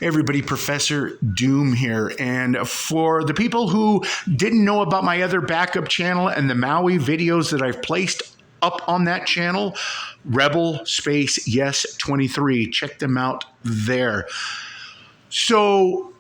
Everybody, Professor Doom here. And for the people who didn't know about my other backup channel and the Maui videos that I've placed up on that channel, Rebel Space Yes 23, check them out there. So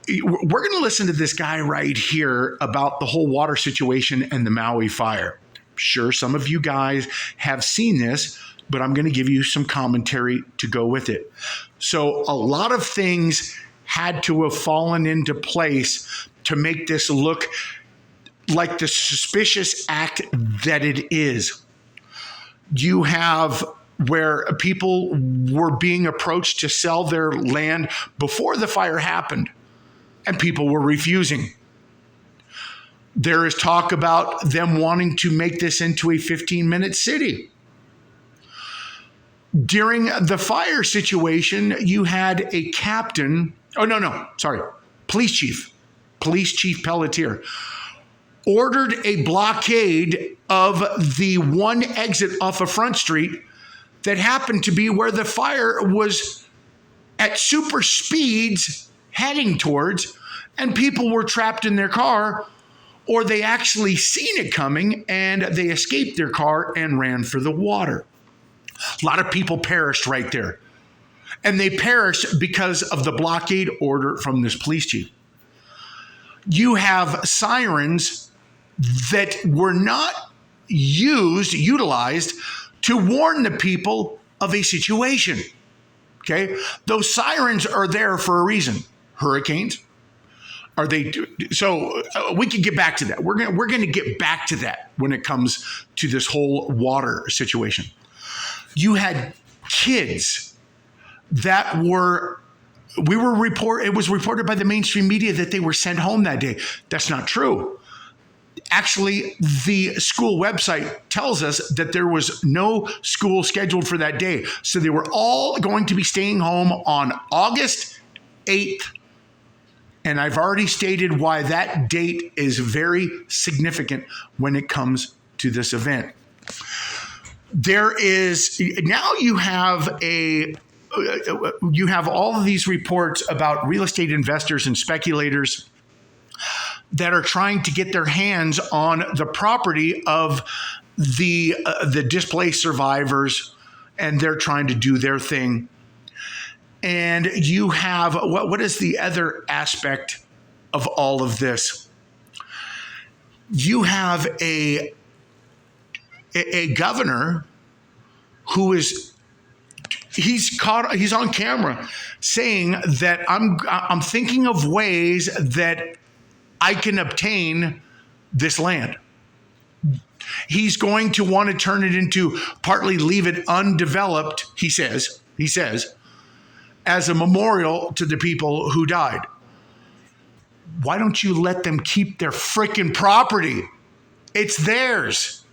we're going to listen to this guy right here about the whole water situation and the Maui fire. Sure, some of you guys have seen this, but I'm going to give you some commentary to go with it. So a lot of things had to have fallen into place to make this look like the suspicious act that it is. You have where people were being approached to sell their land before the fire happened, and people were refusing. There is talk about them wanting to make this into a 15-minute city. During the fire situation, you had a captain, police chief Pelletier, ordered a blockade of the one exit off of Front Street that happened to be where the fire was at super speeds heading towards, and people were trapped in their car, or they actually seen it coming and they escaped their car and ran for the water. A lot of people perished right there. And they perished because of the blockade order from this police chief. You have sirens that were not utilized to warn the people of a situation. Okay? Those sirens are there for a reason. Hurricanes. Are they? So we can get back to that. We're going to get back to that when it comes to this whole water situation. You had kids that it was reported by the mainstream media that they were sent home that day. That's not true. Actually, the school website tells us that there was no school scheduled for that day. So they were all going to be staying home on August 8th. And I've already stated why that date is very significant when it comes to this event. Now you have all of these reports about real estate investors and speculators that are trying to get their hands on the property of the displaced survivors, and they're trying to do their thing. And you have, what is the other aspect of all of this? You have a governor who he's on camera saying that I'm thinking of ways that I can obtain this land. He's going to want to turn it into, partly leave it undeveloped, he says, as a memorial to the people who died. Why don't you let them keep their freaking property? It's theirs.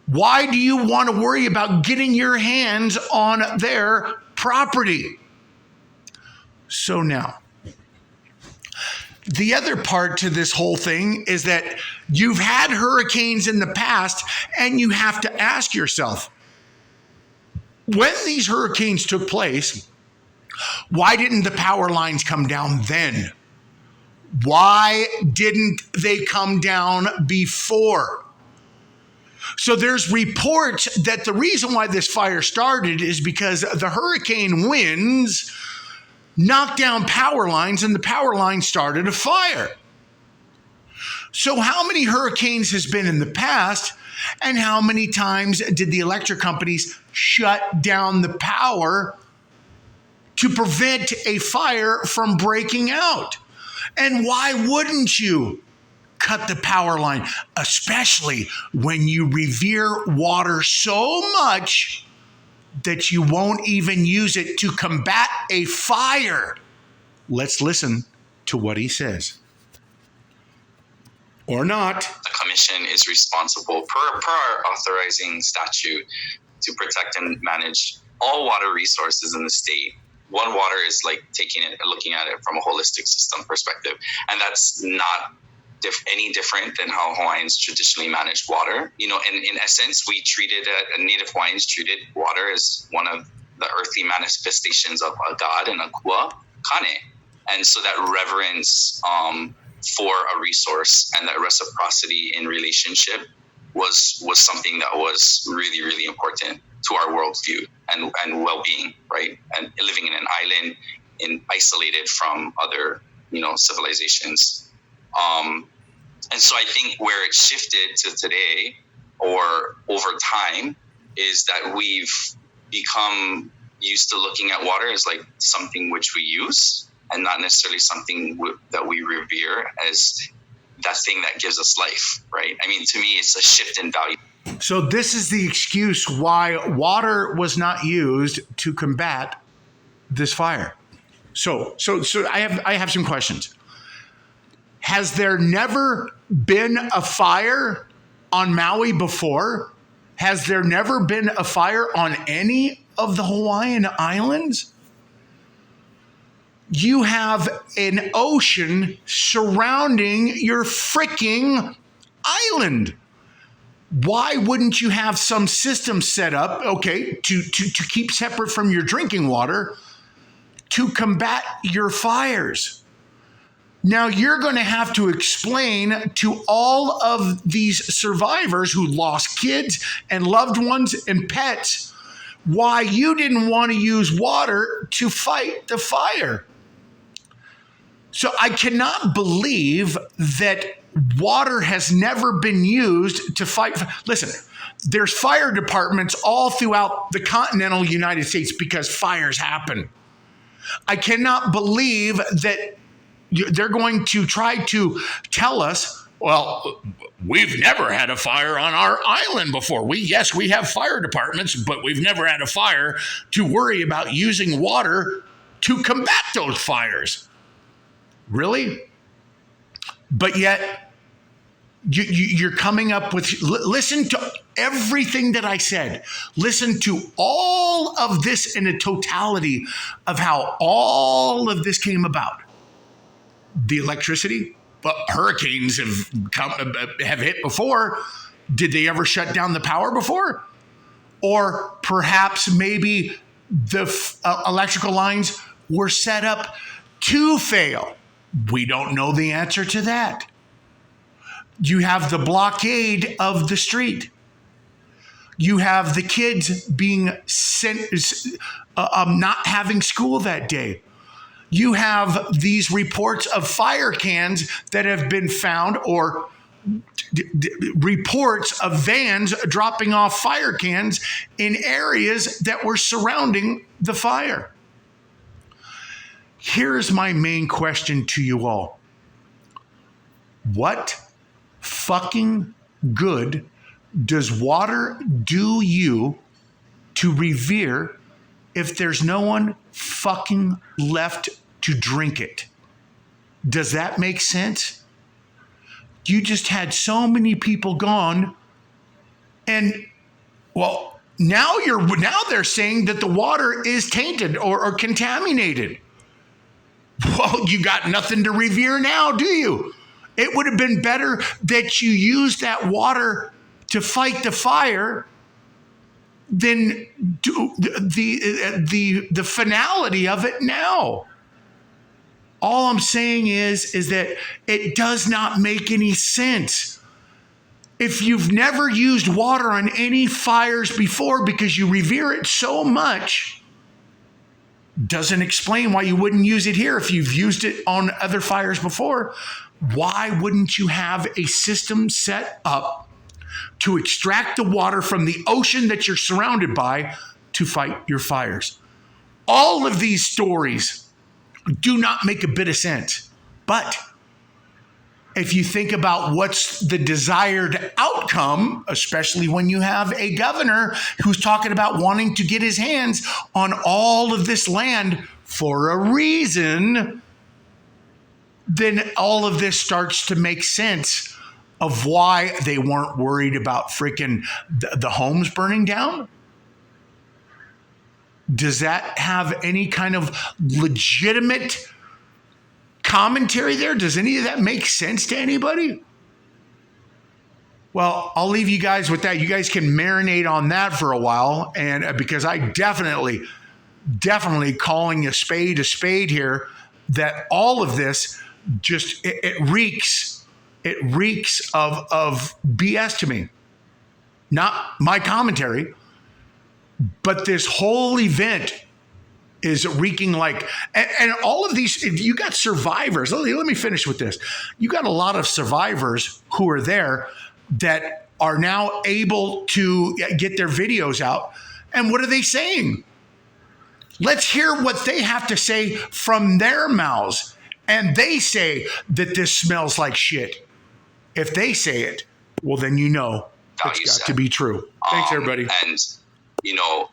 Why do you want to worry about getting your hands on their property? So now, the other part to this whole thing is that you've had hurricanes in the past, and you have to ask yourself, when these hurricanes took place, why didn't the power lines come down then? Why didn't they come down before? So there's reports that the reason why this fire started is because the hurricane winds knocked down power lines, and the power line started a fire. So how many hurricanes has been in the past, and how many times did the electric companies shut down the power to prevent a fire from breaking out? And why wouldn't you cut the power line, especially when you revere water so much that you won't even use it to combat a fire? Let's listen to what he says. Or not. The commission is responsible per our authorizing statute to protect and manage all water resources in the state. One Water is like looking at it from a holistic system perspective. And that's not any different than how Hawaiians traditionally manage water. You know, in essence, Native Hawaiians treated water as one of the earthly manifestations of a god and a kua, kane. And so that reverence for a resource and that reciprocity in relationship was something that was really, really important to our worldview and well-being, right? And living in an island, isolated from other, civilizations. And so I think where it shifted to today or over time is that we've become used to looking at water as like something which we use and not necessarily something that we revere as that thing that gives us life, right? I mean, to me, it's a shift in value. So this is the excuse why water was not used to combat this fire. So I have some questions. Has there never been a fire on Maui before? Has there never been a fire on any of the Hawaiian Islands? You have an ocean surrounding your freaking island. Why wouldn't you have some system set up, okay, to keep separate from your drinking water to combat your fires? Now you're going to have to explain to all of these survivors who lost kids and loved ones and pets why you didn't want to use water to fight the fire. So I cannot believe that water has never been used to fight. Listen, there's fire departments all throughout the continental United States because fires happen. I cannot believe that they're going to try to tell us, well, we've never had a fire on our island before. Yes, we have fire departments, but we've never had a fire to worry about using water to combat those fires. Really? But yet, you're coming up with, listen to everything that I said. Listen to all of this in a totality of how all of this came about. The electricity, but hurricanes have hit before. Did they ever shut down the power before? Or perhaps maybe the electrical lines were set up to fail. We don't know the answer to that. You have the blockade of the street. You have the kids being sent, not having school that day. You have these reports of fire cans that have been found, or reports of vans dropping off fire cans in areas that were surrounding the fire. Here's my main question to you all. What fucking good does water do you to revere if there's no one fucking left to drink it? Does that make sense? You just had so many people gone, and well, now they're saying that the water is tainted or contaminated. Well, you got nothing to revere now, do you? It would have been better that you used that water to fight the fire than do the finality of it now. All I'm saying is that it does not make any sense. If you've never used water on any fires before because you revere it so much, doesn't explain why you wouldn't use it here. If you've used it on other fires before, why wouldn't you have a system set up to extract the water from the ocean that you're surrounded by to fight your fires? All of these stories do not make a bit of sense. But if you think about what's the desired outcome, especially when you have a governor who's talking about wanting to get his hands on all of this land for a reason, then all of this starts to make sense of why they weren't worried about freaking the homes burning down. Does that have any kind of legitimate commentary there? Does any of that make sense to anybody? Well, I'll leave you guys with that. You guys can marinate on that for a while. And because I definitely calling a spade here, that all of this just it reeks of BS to me. Not my commentary, but this whole event is reeking like, and all of these, you got survivors. Let me finish with this. You got a lot of survivors who are there that are now able to get their videos out. And what are they saying? Let's hear what they have to say from their mouths. And they say that this smells like shit. If they say it, well, then you know it's got to be true. Thanks, everybody. And, you know,